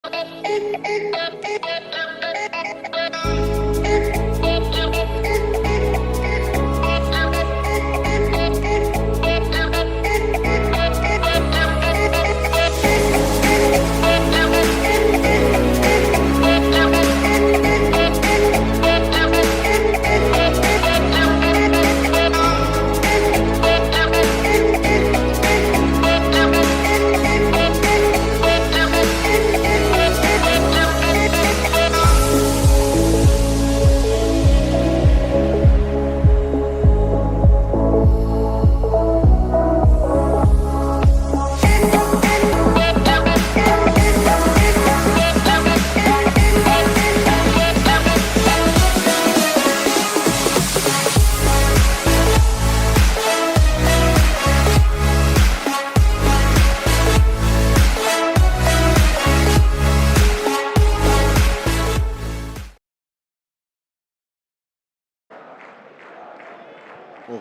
Ο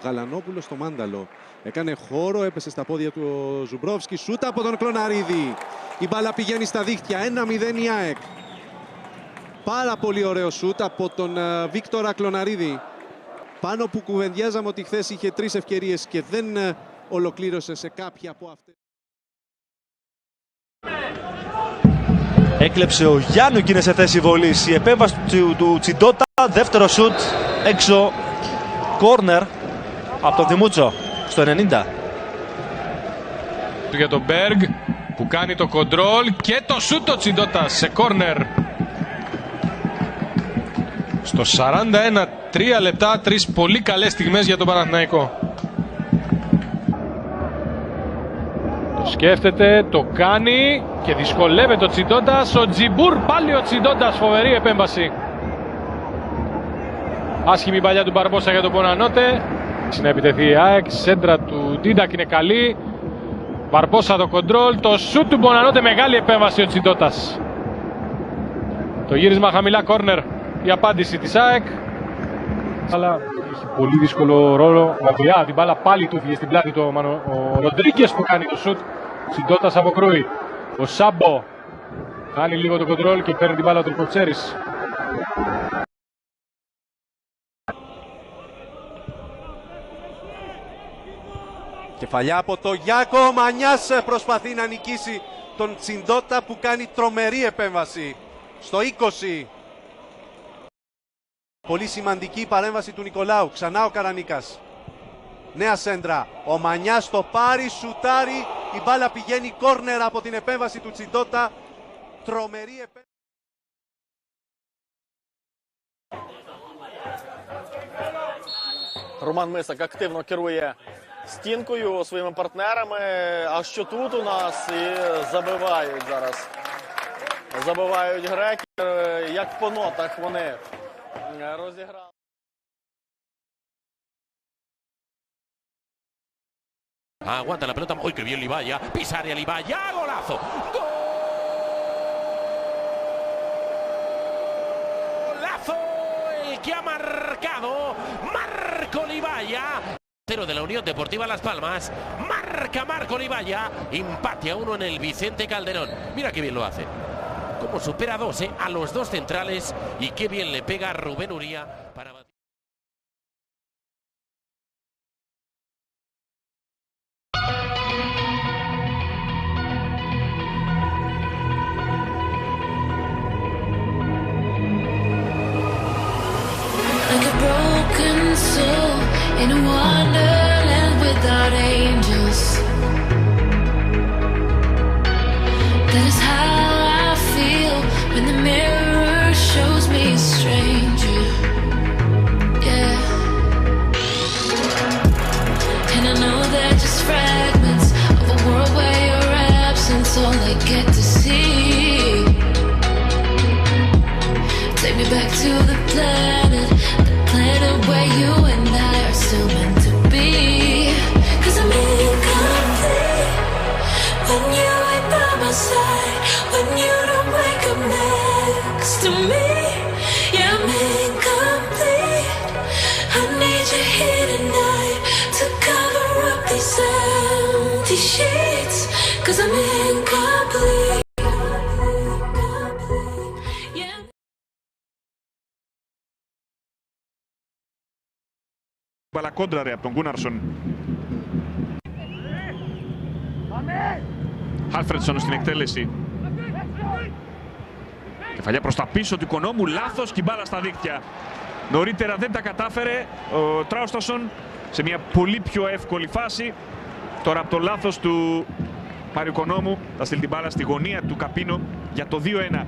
Γαλανόπουλος στο μάνταλο. Έκανε χώρο, έπεσε στα πόδια του ο Ζουμπρόφσκι. Σούτα από τον Κλωναρίδη. Η μπάλα πηγαίνει στα δίχτυα. 1-0 η ΑΕΚ. Πάρα πολύ ωραίο σούτ από τον Βίκτορα Κλωναρίδη. Πάνω που κουβεντιάζαμε ότι χθες είχε 3 ευκαιρίες και δεν ολοκλήρωσε σε κάποια από αυτές. Έκλεψε ο Γιάννου και είναι σε θέση βολής. Η επέμβαση του Τσιντότα. Δεύτερο σούτ έξω. Κόρνερ από τον Δημούτσο στο 90. Για τον Μπέργκ που κάνει το κοντρόλ και το σούτ το Τσιντότα σε κόρνερ. Στο 41, 3 λεπτά, 3 πολύ καλές στιγμές για τον Παναθηναϊκό. Το σκέφτεται, το κάνει και δυσκολεύεται ο Τσιντότας. Ο Τζιμπούρ, πάλι ο Τσιντότας, φοβερή επέμβαση. Άσχημη παλιά του Μπαρμπόσα για τον Πονανότε. Να επιτεθεί η ΑΕΚ, σέντρα του Ντίντακ είναι καλή. Μπαρμπόσα το κοντρόλ, το σούτ του Μπονανότε, μεγάλη επέμβαση ο Τσιντότας. Το γύρισμα χαμηλά, κόρνερ, η απάντηση της ΑΕΚ. Αλλά έχει πολύ δύσκολο ρόλο, μακριά την μπάλα πάλι του φύγε στην πλάτη του ο Ροντρίγκες που κάνει το σούτ. Τσιντότας αποκρούει. Ο Σάμπο κάνει λίγο το κοντρόλ και παίρνει την μπάλα του Κοτσέρης. Κεφαλιά από το Γιάκο, ο Μανιάς προσπαθεί να νικήσει τον Τσιντότα που κάνει τρομερή επέμβαση στο 20. Πολύ σημαντική παρέμβαση του Νικολάου, ξανά ο Καρανίκας. Νέα σέντρα, ο Μανιάς το πάρει, σουτάρει, η μπάλα πηγαίνει κόρνερ από την επέμβαση του Τσιντότα. Τρομερή επέμβαση. Роман Мисак активно керує стінкою своїми партнерами. А що тут у нас? І забивають зараз. Забивають греки. Як по нотах вони розіграли. Aguanta la pelota. ¡Uy, qué bien Libaya! Pisa área Libaya. ¡Golazo! ¡Golazo! El que ha marcado Marco Libaya. De la Unión Deportiva Las Palmas. Marca Marco Libaya. Empate a 1 en el Vicente Calderón. Mira qué bien lo hace. Como supera a los dos centrales. Y qué bien le pega a Rubén Uría para batir. Like a broken soul in a wonderland without angels. That is how I feel when the mirror shows me a stranger. Yeah. And I know they're just fragments of a world where your absence all I get to see. Take me back to the planet where you and I are still meant to be. 'Cause I'm incomplete when you ain't by my side, when you don't wake up next to me. Yeah, I'm incomplete. I need you here tonight to cover up these empty sheets. 'Cause I'm incomplete. Μπαλακόντραρε από τον Γκούναρσον. Χάλφρεντσον στην εκτέλεση. Κεφαλιά προς τα πίσω του Οικονόμου, λάθος και η μπάλα στα δίκτυα. Νωρίτερα δεν τα κατάφερε ο Τράουστασον σε μια πολύ πιο εύκολη φάση. Τώρα από το λάθος του Μάριου Οικονόμου θα στείλει την μπάλα στη γωνία του Καπίνο για το 2-1.